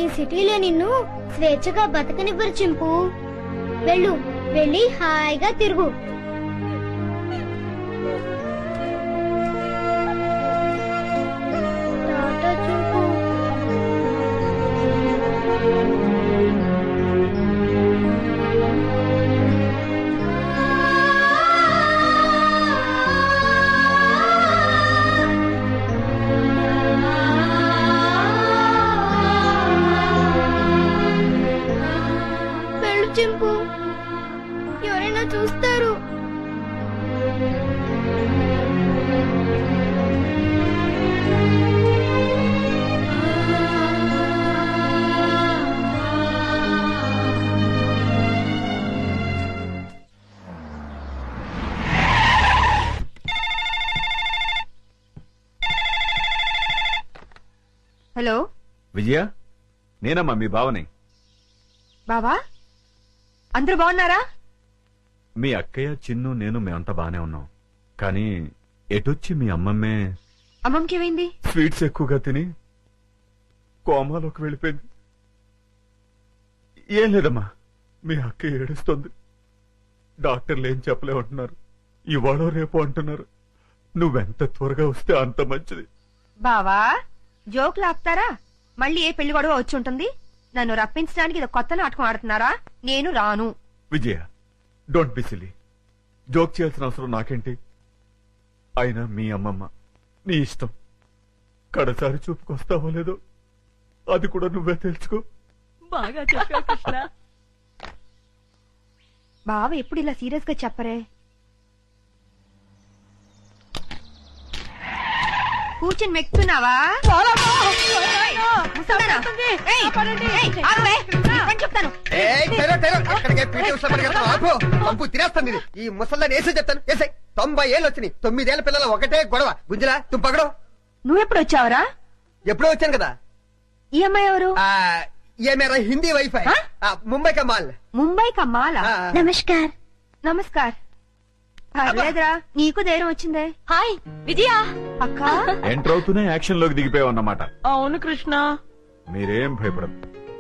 ఈ సిటీలో నిన్ను స్వేచ్ఛగా బతకనివ్వరు చింపు. వెళ్ళు, వెళ్ళి హాయిగా తిరుగు. టాటా చింపు. వెళ్ళు చింపు, ఎవరైనా చూస్తారు. హలో విజయ, నేనమ్మా మీ బావని. బావా, అందరూ బాగున్నారా? మీ అక్కయ్య, చిన్ను, నేను మేమంతా బానే ఉన్నాం. కానీ ఎటొచ్చి మీ అమ్మమ్మే అమ్మమ్మకి ఏమైంది? స్వీట్స్ ఎక్కువగా తిని కోమాలోకి వెళ్ళిపోయింది. ఏం లేదమ్మా, మీ అక్క ఏడుస్తుంది. డాక్టర్లు ఏం చెప్పలేమంటున్నారు. ఇవాళ రేపు అంటున్నారు. నువ్వెంత త్వరగా వస్తే అంత మంచిది. బావా, జోకులు ఆపుతారా? మళ్ళీ ఏ పెళ్లి గొడవ వచ్చి ఉంటుంది. నన్ను రప్పించడానికి ఇది కొత్త నాటకం ఆడుతున్నారా? నేను రాను. విజయ, డోంట్ బి సిల్లీ. జోక్ చేయాల్సిన అవసరం నాకేంటి? అయినా మీ అమ్మమ్మ, నీ ఇష్టం. కడసారి చూపుకొస్తావో లేదో అది కూడా నువ్వే తెలుసుకో. బాగా చెప్పావు కృష్ణ. బావ ఎప్పుడు ఇలా సీరియస్ గా చెప్పరే. కూర్చొని మెక్కుతున్నావా? చెప్తాను. తినేస్తాను. ఈ ముసల్లాన్ని వేసే చెప్తాను. వేసే 90 ఏళ్ళు వచ్చినాయి. 9 ఏళ్ల పిల్లల ఒకటే గొడవ. గుంజలా తుంపగడం. నువ్వెప్పుడు వచ్చావరా? ఎప్పుడో వచ్చాను కదా. ఈ అమ్మాయి ఎవరు? ये मेरा हिंदी वाइफाई मुंबई का माल. ముంబై కమ్మాలా? నమస్కార్. నమస్కార్. పర్లేదురా, నీకు ధైర్యం వచ్చిందే. హాయ్ విజయ. అక్క, ఎంటర్ అవుతూనే యాక్షన్ లోకి దిగిపోయావన్నమాట. అవును కృష్ణ. మీరేం భయపడదు.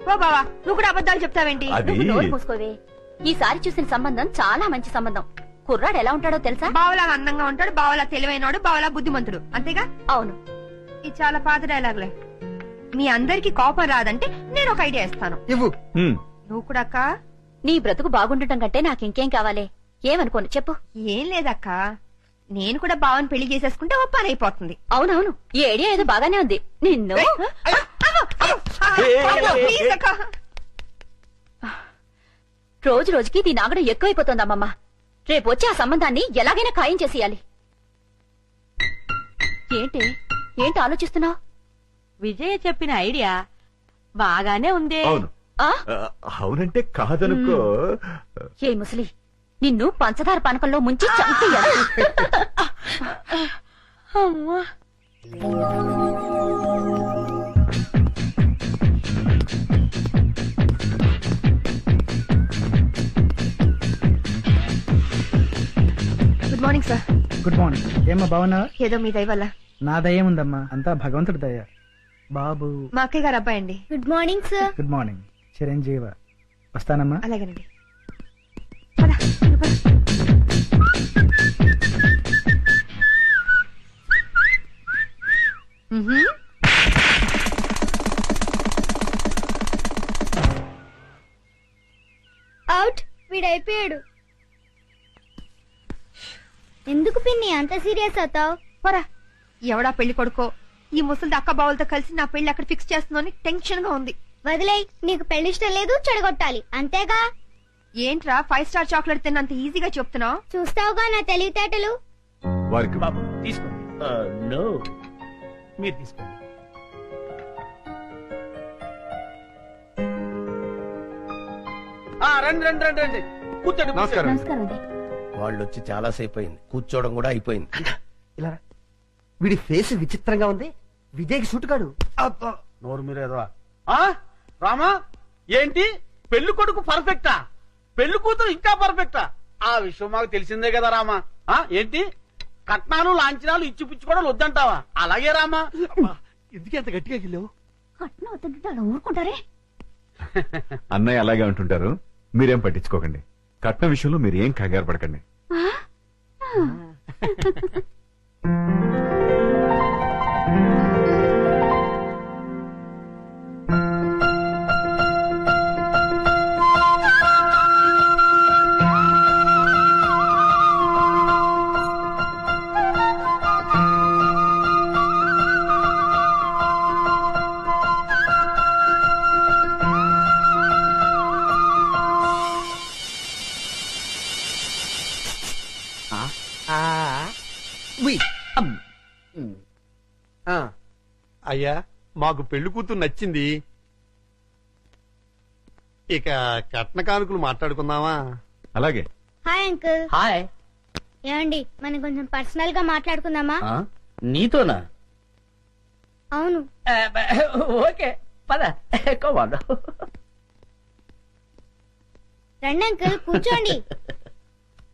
ఓ బావా, నువ్వు కూడా అబద్ధాలు చెప్తావేంటి? అది నోరు మూసుకోవే. ఈసారి చూసిన సంబంధం చాలా మంచి సంబంధం. కుర్రాడు ఎలా ఉంటాడో తెలుసా? బావలా అందంగా ఉంటాడు, బావలా తెలివైనడు, బావలా బుద్ధిమంతుడు. అంతేగా? అవును. ఇది చాలా పాత డైలాగులే. మీ అందరికి కోపం రాదంటే నేను ఒక ఐడియా ఇస్తాను. ఇవ్వు. నువ్వు కూడా అక్క. నీ బ్రతుకు బాగుండటం కంటే నాకింకేం కావాలి? ఏమనుకోను చెప్పు. ఏం లేదక్క, నేను కూడా బావని పెళ్లి చేసేసుకుంటే ఓ పని అయిపోతుంది. అవునవును, ఈ ఐడియా ఏదో బాగానే ఉంది. నిన్ను ప్లీజ్ అక్క. రోజు రోజుకి దీని ఆగడం ఎక్కువైపోతుంది అమ్మమ్మ. రేపు వచ్చి ఆ సంబంధాన్ని ఎలాగైనా ఖాయం చేసేయాలి. ఏంటి ఏంటి ఆలోచిస్తున్నావు? విజయ చెప్పిన ఐడియా బాగానే ఉంది. అవును. అవునంటే కాదనుకో. ఏ ముసలి, నిన్ను పంచదార పానకంలో ముంచి చంపేయాలి. అమ్మా, good morning sir. Good morning. ఏమ్మా బాగున్నావా? ఏదో మీ దయ వల్ల. నా దయ ఉందమ్మా, అంతా భగవంతుడి దయ. బాబు మా అక్కయ్య గారు అబ్బాయి అండి. Good morning sir. Good morning. చిరంజీవ. వస్తానమ్మా. అలాగేనండి. అవుట్. వీడైపోయాడు. ఎందుకు పిన్ని అంత సీరియస్ అవుతావు? పోరా. ఎవడా పెళ్లి కొడుకో ఈ ముసలి అక్క బావులతో కలిసి నా పెళ్లి అక్కడ ఫిక్స్ చేస్తుందని టెన్షన్ గా ఉంది. వదిలేయ్, నీకు పెళ్లి ఇష్టం లేదు, చెడగొట్టాలి అంతేగా. ఏంట్రా 5 స్టార్ చాక్లెట్ తిన్నంత ఈజీగా చెప్తున్నావు? చూస్తావుగా నా తెలివితేటలు. వారికి బాబు తీసుకోండి. నో, మీరు తీసుకోండి. రండి రండి రండి రండి, కూర్చోండి. నమస్కారం. నమస్కారం అండి. వాళ్ళు వచ్చి చాలా సేపు అయింది. కూర్చోవడం కూడా అయిపోయింది. ఇలా రా. వీడి ఫేస్ విచిత్రంగా ఉంది. విజయ్కి సూట్ కాడు. నోరు మీరేదో రామా, ఏంటి పెళ్లి కొడుకు పర్ఫెక్టా? పెళ్లి కూతురు ఇంకా పర్ఫెక్టా? ఆ విషయం మాకు తెలిసిందే కదా రామా. ఏంటి కట్నాలు లాంఛనాలు ఇచ్చి పుచ్చుకోవడం వద్దంటావా? అలాగే రామా. ఎందుకు ఎంత గట్టిగా గిల్లావు? కట్నం అవుతుంటే అలా ఊరుకుంటారే. అన్నయ్య అలాగే అంటుంటారు, మీరేం పట్టించుకోకండి. కట్నం విషయంలో మీరు ఏం కంగారు పడకండి. అయ్యా, మాకు పెళ్లి కూతురు నచ్చింది. ఇక కట్న కానుకలు మాట్లాడుకుందామా? అలాగే. Hi uncle. హాయ్. ఏమండి, మనం కొంచెం పర్సనల్ గా మాట్లాడుకుందామా? నీతోనా? అవును. ఓకే పద. రండి అంకుల్, కూర్చోండి.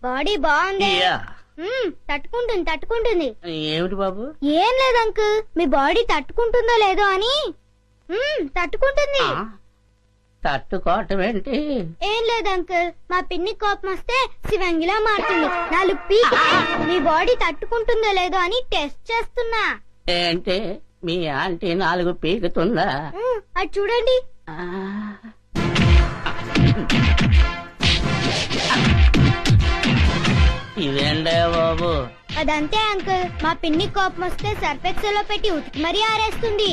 బాడీ బాగుంది. తట్టుకుంటుంది. ఏమిటి బాబు? ఏం లేదు అంకుల్, మీ బాడీ తట్టుకుంటుందో లేదో అని. తట్టుకుంటుంది. తట్టుకోవటం ఏంటి? ఏం లేదు అంకుల్, మా పిన్ని కోపం వస్తే శివంగిలా మారుతుంది. 4 పీకి మీ బాడీ తట్టుకుంటుందో లేదో అని టెస్ట్ చేస్తున్నా. ఏంటి మీ ఆంటీ 4 పీకుతుందా? అది చూడండి. ఇదేంటే బాబు? అదంతే అంకుల్, మా పిన్ని కోపం వస్తే సర్ఫెక్సల్ లో పెట్టి ఉతికి మరీ ఆరేస్తుంది.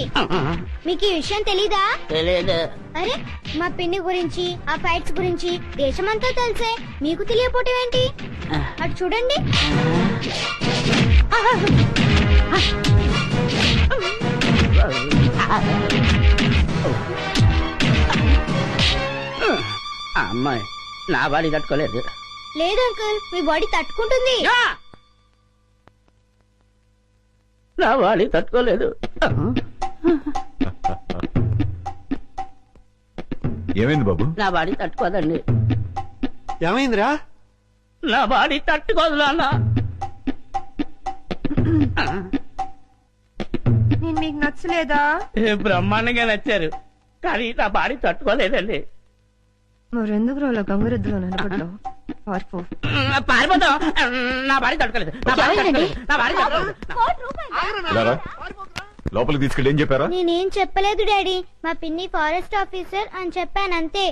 మీకు ఈ విషయం తెలీదా? తెలియదు. అరే, మా పిన్ని గురించి ఆ ఫైట్స్ గురించి దేశమంతా తెలిసే మీకు తెలియపోవటం ఏంటి? అటు చూడండి. అమ్మాయి నా బాడీ తట్టుకోలేదు. లేదు అంకుల్, మీ బాడీ తట్టుకుంటుంది. నా బాడీ తట్టుకోలేదు. ఏమైంది బాబు? నా బాడీ తట్టుకోదండి. ఏమైందిరా? నా బాడీ తట్టుకోదు నాన్న. నేను మీకు నచ్చలేదా? బ్రహ్మాండంగా నచ్చారు, కానీ నా బాడీ తట్టుకోలేదండి. మరెందుకు రోజులో గంగరెద్దులో నిలబడ్డావు? పారిపోతాం. నా బాడీ తట్టుకోలేదు. నా బాడీ తట్టుకోలేదు. నా బాడీ తట్టుకోలేదు. ఇలారా, లోపలికి తీసుకెళ్ళి ఏం చెప్పారా? నేనేం చెప్పలేదు డాడీ, మా పిన్ని ఫారెస్ట్ ఆఫీసర్ అని చెప్పానంతే.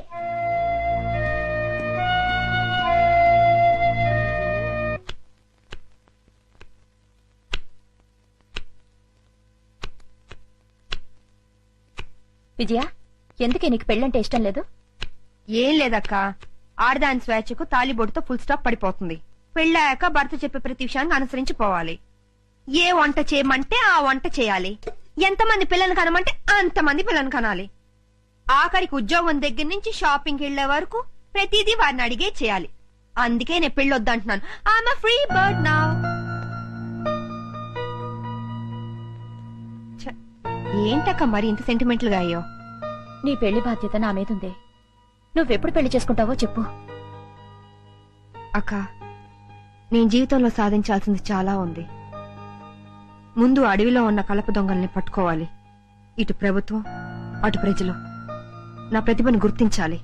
విజయ, ఎందుకే నీకు పెళ్ళంటే ఇష్టం లేదు? ఏం లేదక్క, ఆడదాని స్వేచ్ఛకు తాలిబొట్టుతో ఫుల్ స్టాప్ పడిపోతుంది. పెళ్ళాక భర్త చెప్పే ప్రతి విషయాన్ని అనుసరించి పోవాలి. ఏ వంట చేయమంటే ఆ వంట చేయాలి. ఎంతమంది పిల్లలు కనమంటే అంతమంది పిల్లలు కనాలి. ఆఖరికి ఉద్యోగం దగ్గర నుంచి షాపింగ్ వెళ్లే వరకు ప్రతిదీ వారిని అడిగే చేయాలి. అందుకే నేను పెళ్లి వద్దంటున్నాను. I'm a free bird now. ఏంటక్క మరి ఇంత సెంటిమెంటల్ గా అయ్యో? నీ పెళ్లి బాధ్యత నా మీదుందే. నువ్వెప్పుడు పెళ్లి చేసుకుంటావో చెప్పు. అక్క, నేను జీవితంలో సాధించాల్సింది చాలా ఉంది. ముందు అడవిలో ఉన్న కలప దొంగల్ని పట్టుకోవాలి. ఇటు ప్రభుత్వం, అటు ప్రజలు నా ప్రతిభను గుర్తించాలి.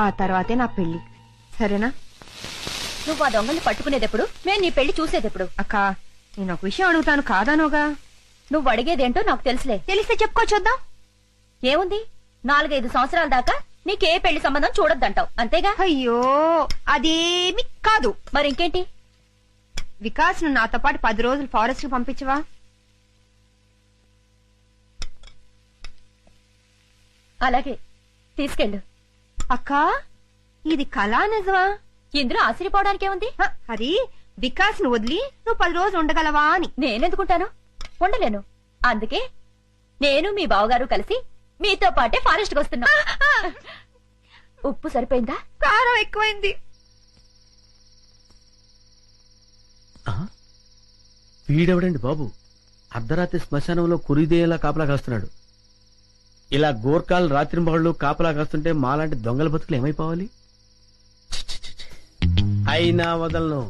ఆ తర్వాతే నా పెళ్లి. సరేనా? నువ్వు ఆ దొంగల్ని పట్టుకునేదెప్పుడు, మేము నీ పెళ్లి చూసేదెప్పుడు? అక్క, నేను ఒక విషయం అడుగుతాను, కాదానోగా? నువ్వు అడిగేదేంటో నాకు తెలుసులే. తెలిస్తే చెప్పుకోవచ్చుద్దాం. ఏముంది, 4-5 సంవత్సరాల దాకా నీకే పెళ్లి సంబంధం చూడొద్దంటావు, అంతేగా? అయ్యో, అదేమి కాదు. మరింకేంటి? వికాస్ ను నాతో పాటు 10 రోజులు ఫారెస్ట్ కి పంపించవా? అలాగే, తీసుకెళ్ళు. అక్క, ఇది కళా నిజమా? ఇందులో ఆశ్చర్యపోవడానికేముంది? అది వికాస్ ను వదిలి నువ్వు 10 రోజులు ఉండగలవా అని. నేనెందుకుంటాను? ఉండలేను. అందుకే నేను మీ బావగారు కలిసి మీతో పాటే ఫారెస్ట్ కి వస్తున్నా. ఉప్పు సరిపోయిందా? కారం ఎక్కువైంది. వీడెవడండి బాబు? అర్ధరాత్రి శ్మశానంలో కురిదేలా కాపలా కాస్తున్నాడు. ఇలా గోర్ఖాలు రాత్రింబగళ్ళు కాపలా కాస్తుంటే మాలాంటి దొంగల బతుకులు ఏమైపోవాలి? అయినా వదలను.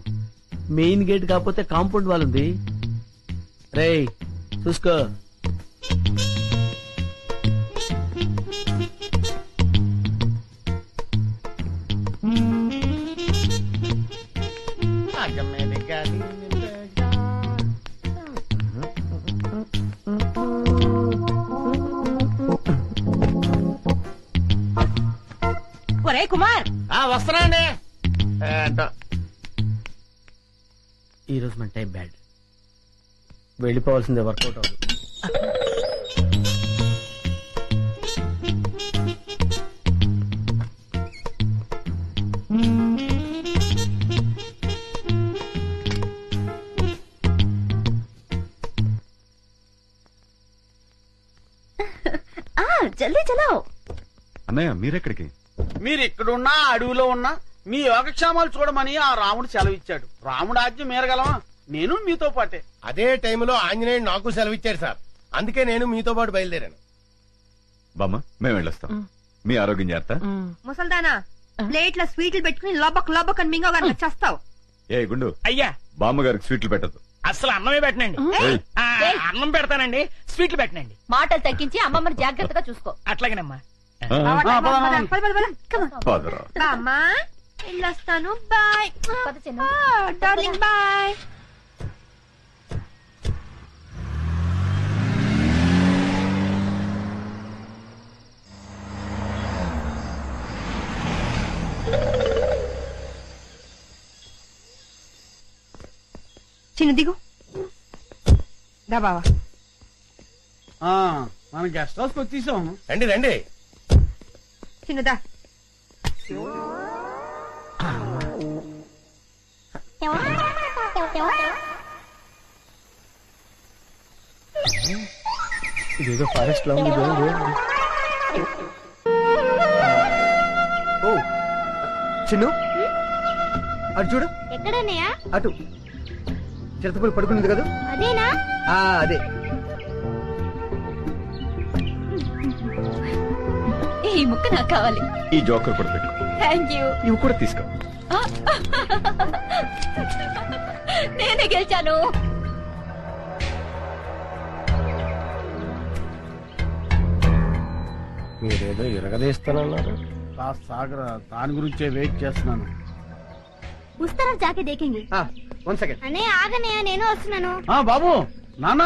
మెయిన్ గేట్ కాకపోతే కాంపౌండ్ వాళ్ళుంది. రేయ్ చూసుకో. ఒరే కుమార్, వస్తున్నానండి. ఈ రోజు మన టైం బ్యాడ్, వెళ్ళిపోవాల్సిందే, వర్కౌట్ అవ్వదు. జల్దీ చలో. అన్నయ్య మీరెక్కడికి? మీరు ఇక్కడున్నా అడవిలో ఉన్నా మీ యోగక్షేమాలు చూడమని ఆ రాముడు సెలవిచ్చాడు. రాముడు ఆజ్ఞ మేరగలమా? నేను మీతో పాటే. అదే టైంలో ఆంజనేయుడు నాకు సెలవిచ్చాడు సార్, అందుకే నేను మీతో పాటు బయలుదేరాను. బామ్మ మేము వెళ్ళొస్తాం. మీ ఆరోగ్యం జాగ్రత్త. ముసల్దానా, ప్లేట్ల స్వీట్లు పెట్టుకుని లబక్ లబక్ అని మింగో గనక చేస్తావు. ఏ గుండు, అయ్యా బామ్మగారికి స్వీట్లు పెట్టద్దు. అసలు అన్నమే పెట్టనండి. ఏయ్, అన్నం పెడతానండి, స్వీట్లు పెట్టనండి. మాటలు తగ్గించి అమ్మమ్మని జాగ్రత్తగా చూసుకో. అట్లాగేనమ్మా. ఆ, పద. పదరా. బామ్మా వెళ్ళొస్తాను, బాయ్ పద చిన్న. Darling, bye. చిన్న దిగు దా బావా. మన గెస్ట్ హౌస్ వచ్చేసాము. రండి రండి. చిన్నదా. ఇదేదో ఫారెస్ట్ లో ఉంది. ఓ చిన్ను, అటు చూడు. ఎక్కడన్నయ్యా? అటు చిరతపూడి పడుకున్నది కదా, అదేనా? అదే. ఈ ముక్క నాకు కావాలి. ఈ జోకర్ కూడా పెట్టు. Thank you. ఇవి కూడా తీసుకో. నేనే గెలిచాను. మీరేదో ఇరగదీస్తానన్నారు. సాగర దాని గురించే వెయిట్ చేస్తున్నాను. ఉస్తారా జాకే దేखेंगे. 1 సెకండ్. అన్నయ్య ఆగన్నయ్య, నేను వస్తున్నాను. బాబు నాన్న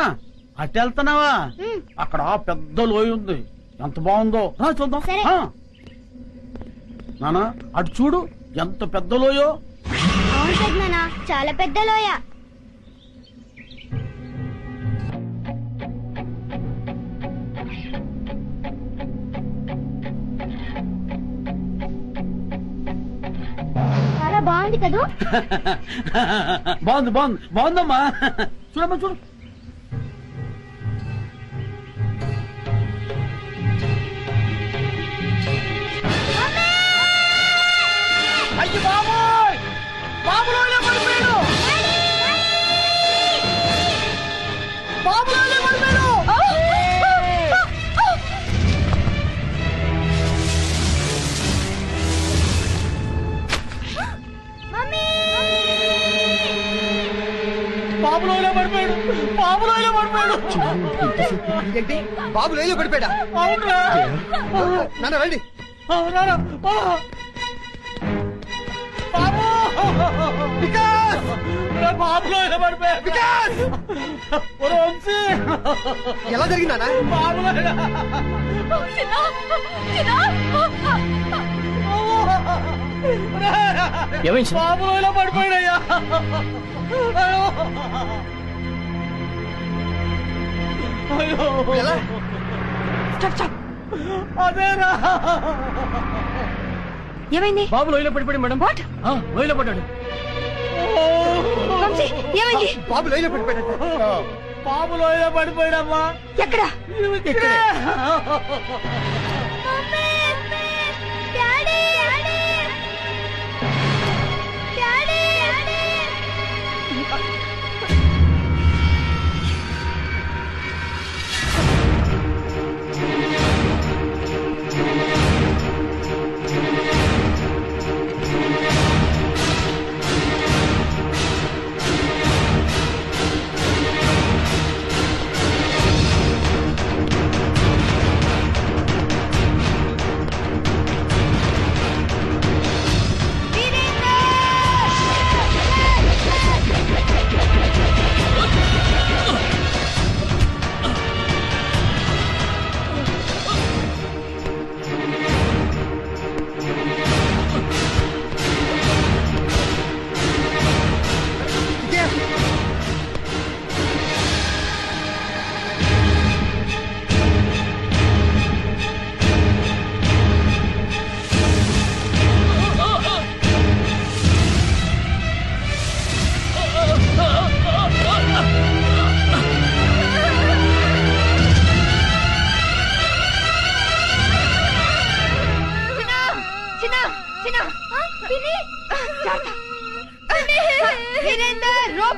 అటు వెళ్తున్నావా? ఉమ్. అక్కడ పెద్ద లోయ ఉంది, ఎంత బాగుందో. చూద్దాం. సరే. నానా అటు చూడు, ఎంత పెద్ద లోయో. అవును పెద్దనాన్న, చాలా పెద్ద లోయ. చాలా బాగుంది కదూ. బాగుందమ్మా. చూడమ్మా చూడు. అయ్యి బాబోయ్, బాబులోనే పడిపోయాడు. బాబులోనే పడిపోయాడు. బాబులోనే పడిపోయాడు. బాబులోనే పడిపోయాడు. ఏంటి బాబు లేలో పడిపోయాడా? అవునరా? నాన్న రండి. అవునారా? బాబు వికాస్, బాబులోనే పడిపోయాడు. వికాస్, వంశీ, ఎలా జరిగిందా? బాబులోనే. ఏమైంది? బాబులోనే పడిపోయాడయ్యా. ఎలా? అదేరా. ఏమైంది? బాబు లోయలో పడిపోయాడు మేడం. వాట్? లోయలో పడ్డాడు. వంశీ, ఏమైంది? బాబు లోయలో పడిపోయాడు. బాబులోనే పడిపోయాడమ్మా. ఎక్కడ? ఇక్కడే. డాడీ, డాడీ,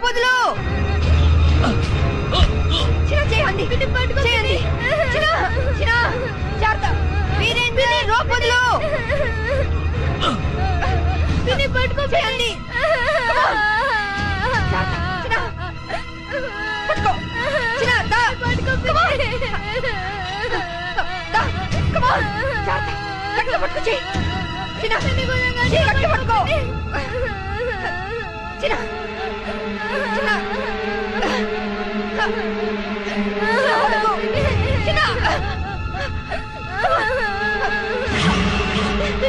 రోపొదులు చిన్న చేయండి చేయండి చిన్న చిన్న జాగ్రత్త వీరేంద్ర రోపొదులు పట్టుకో చేయండి పట్టుకో చిన్న దా పట్టుకో పట్టుకో చెయ్యి చిన్న గట్టి పట్టుకో చిన్న చిన్న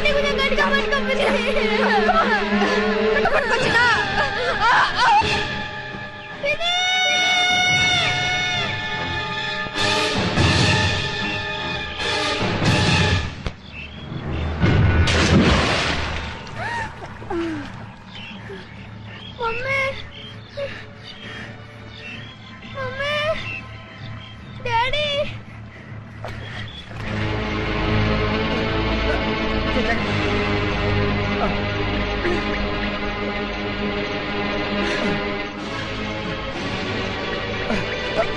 చిన్న గట్టిగా పట్టుకో చిన్న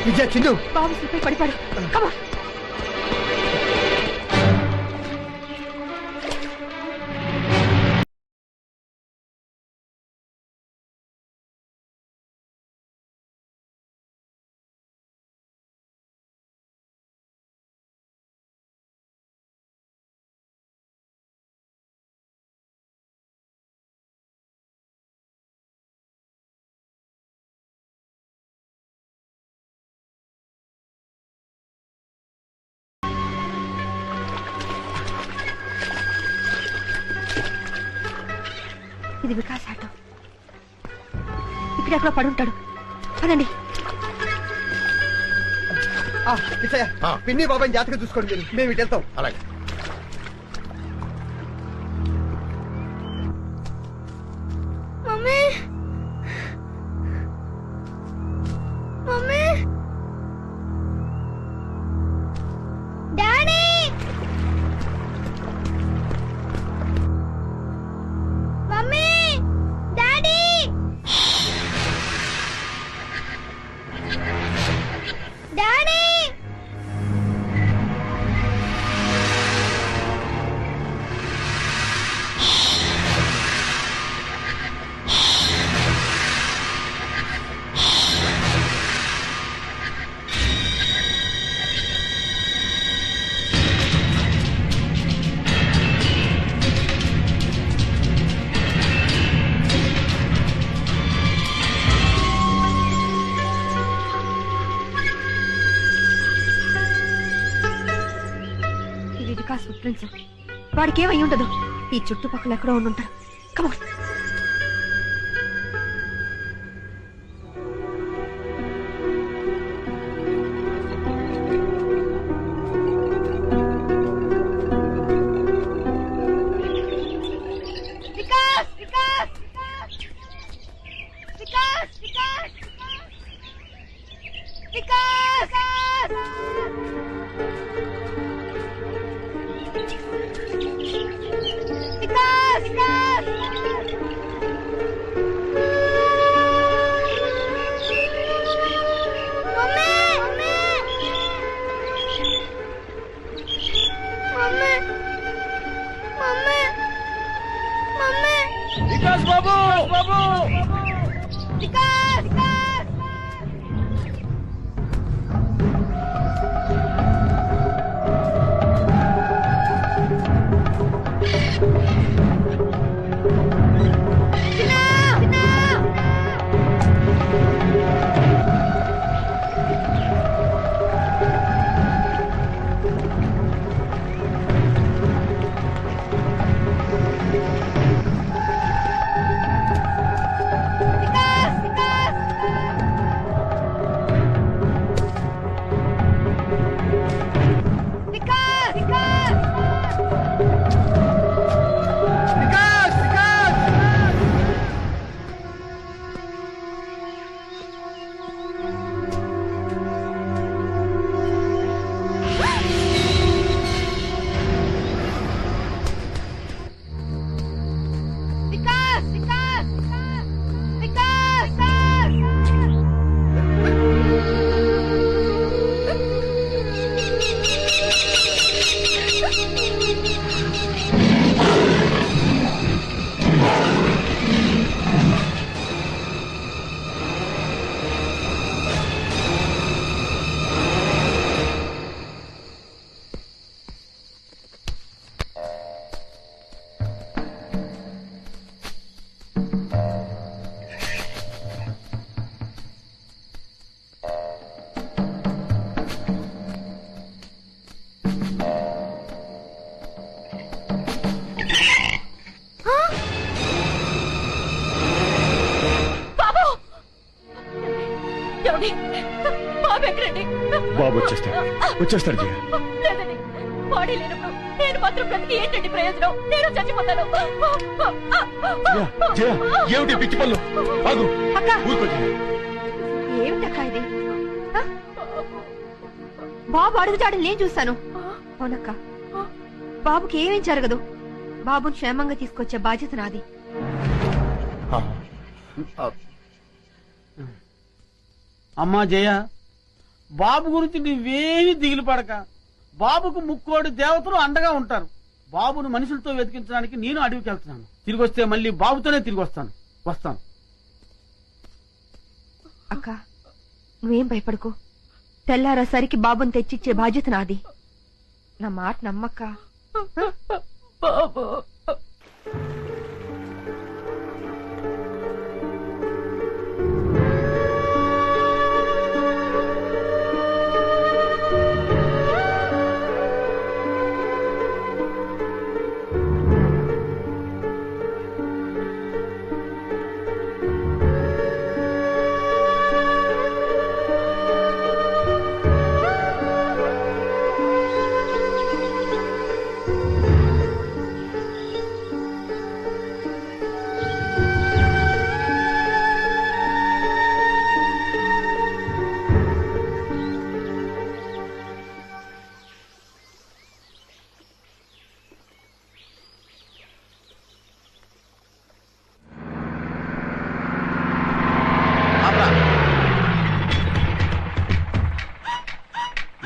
విజయ చిన్ను బాబు సిప్పై పడిపాడు కమా ఇది వికాస్ ఆటో ఇక్కడెక్కడో పడుంటాడు పదండి పిన్ని బాబాయ్ జాతక చూసుకోండి మీరు మేము ఇటు వెళ్తాం అలాగే mummy mummy daddy mummy daddy daddy ఇది వికాస్ ఫుట్ ప్రింట్స్ వాడికి ఏమై ఉండదు ఈ చుట్టుపక్కల ఎక్కడో ఉండుంటారు come on Vikas Vikas Vikas Vikas Vikas Vikas Vikas mummy mummy mummy mummy Vikas బాబు బాబు వికాస్ వికాస్ వికాస్ వికాస్ బాబు వచ్చేస్తాడు జయ. లేదండి, బాడీ లేనప్పుడు నేను మాత్రం బ్రతికి ఏంటండి ప్రయోజనం? నేను చచ్చిపోతాను. జయ, ఏమిటి పిచ్చి పనులు? ఆగు, అక్క ఊరుకో జయ. ఏమిటక్క ఇది? ఆ? బాబు అడుగుతాడని నేను చూస్తాను. అవునక్క, బాబుకి ఏమేం జరగదు. బాబుని క్షేమంగా తీసుకొచ్చే బాధ్యత నాది. అమ్మా జయ, బాబు గురించి నువ్వేమీ దిగులు పడక. బాబుకు ముక్కోడి దేవతలు అండగా ఉంటారు. బాబును మనుషులతో వెతికించడానికి నేను అడవికి వెళ్తున్నాను. తిరిగి వస్తే మళ్ళీ బాబుతోనే తిరిగి వస్తాను. అక్క, నువ్వేం భయపడకు. తెల్లారేసరికి బాబుని తెచ్చిచ్చే బాధ్యత నాది. నా మాట నమ్మక్క. బాబు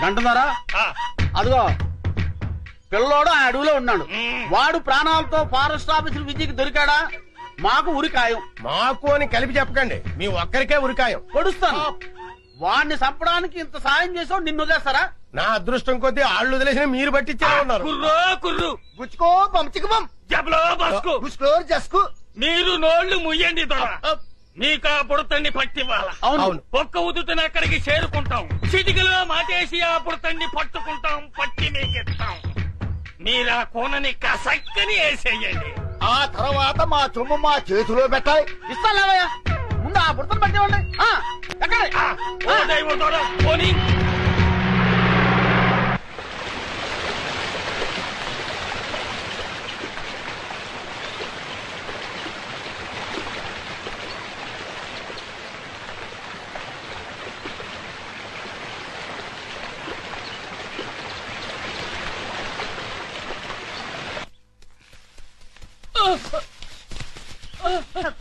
గంటున్నారా? అదిగో పిల్లోడు ఆ అడవిలో ఉన్నాడు. వాడు ప్రాణాలతో ఫారెస్ట్ ఆఫీసర్ విజయ్కి దొరికాడా? మాకు ఉరికాయం. మాకు అని కలిపి చెప్పకండి, మీ ఒక్కరికే ఉరికాయం. పొడుస్తాను. వాడిని చంపడానికి ఇంత సాయం చేసావు, నిన్ను వదిలేస్తారా? నా అదృష్టం కొద్దీ ఆళ్ళు వదిలేసిన మీరు పట్టించేలా ఉన్నారు. గుచ్చుకో పంచికమం జస్కు మీరు నోళ్లు ముయ్యండి దొర. మీకా పుడతండి పట్టివ్వాల. అవును. ఒక్క ఉదుటిన అక్కడికి చేరుకుంటాం. చిటికలో మాటేసి ఆ పుడతండి పట్టుకుంటాం, పట్టి మీకిస్తాం. మీరా కోనని కసక్కని వేసేయండి. ఆ తర్వాత మా చొమ్ము మా చేతిలో పెట్టాలి. ఇస్తాలేవయ్యా, ముందు ఆ బుడతను పట్టేవాడి. ఓ దైవం దొర పోనీ.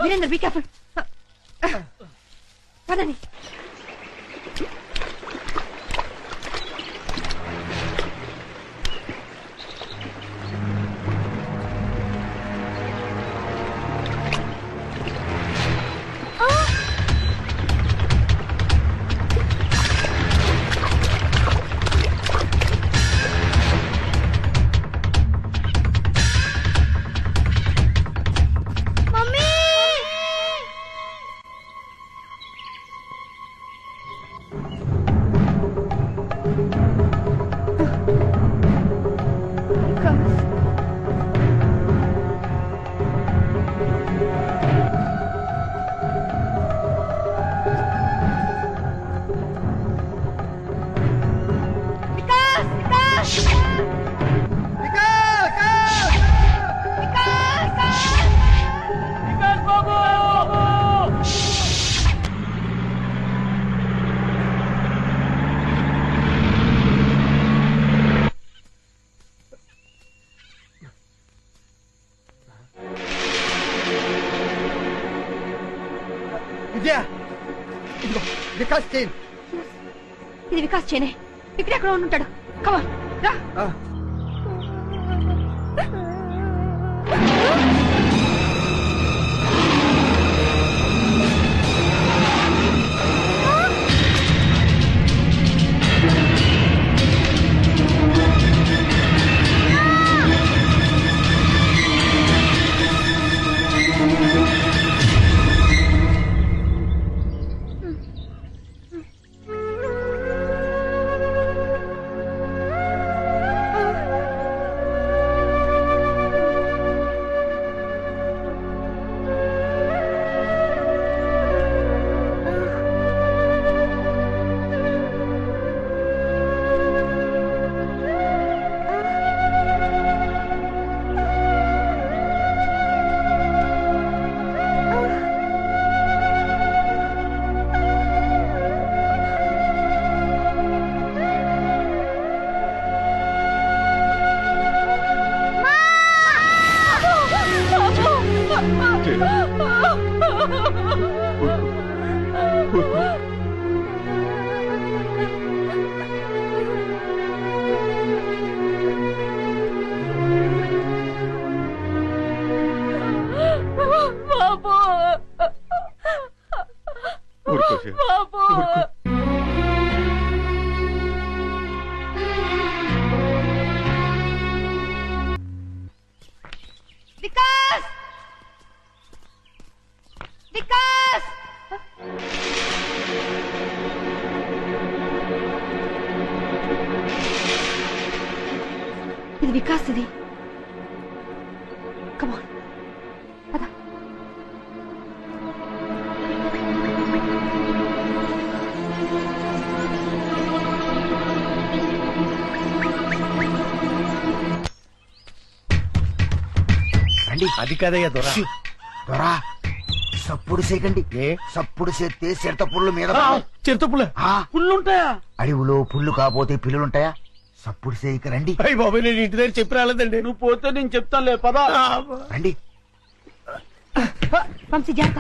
Virendra, be careful. పదండి. విజయ, ఇదిగో వికాస్ చైన్. ఇది వికాస్ చేనే. ఇక్కడెక్కడ ఉంటాడు. కమా రా. బాబు ఊరుకో జయ. బాబు ఊరుకో. వికాస్ వికాస్ ఇది వికాస్ ఇది కమాన్ పద రండి. అది కదయ్యా దొరా దొరా సప్పుడు చేయకండి సప్పుడు చేస్తే చిరత పుల్లు మీద చిరుతపులే ఆ, పుల్లుంటాయా? అడవిలో పుల్లు కాపోతే పిల్లులుంటాయా? సప్పుడు చేయక రండి. అయ్యి బాబాయ్ నేను ఇంటి దగ్గర చెప్పి రాలేదండి. నువ్వు పోతే నేను చెప్తానులే పదా. రండి. వంశీ జాగ్రత్త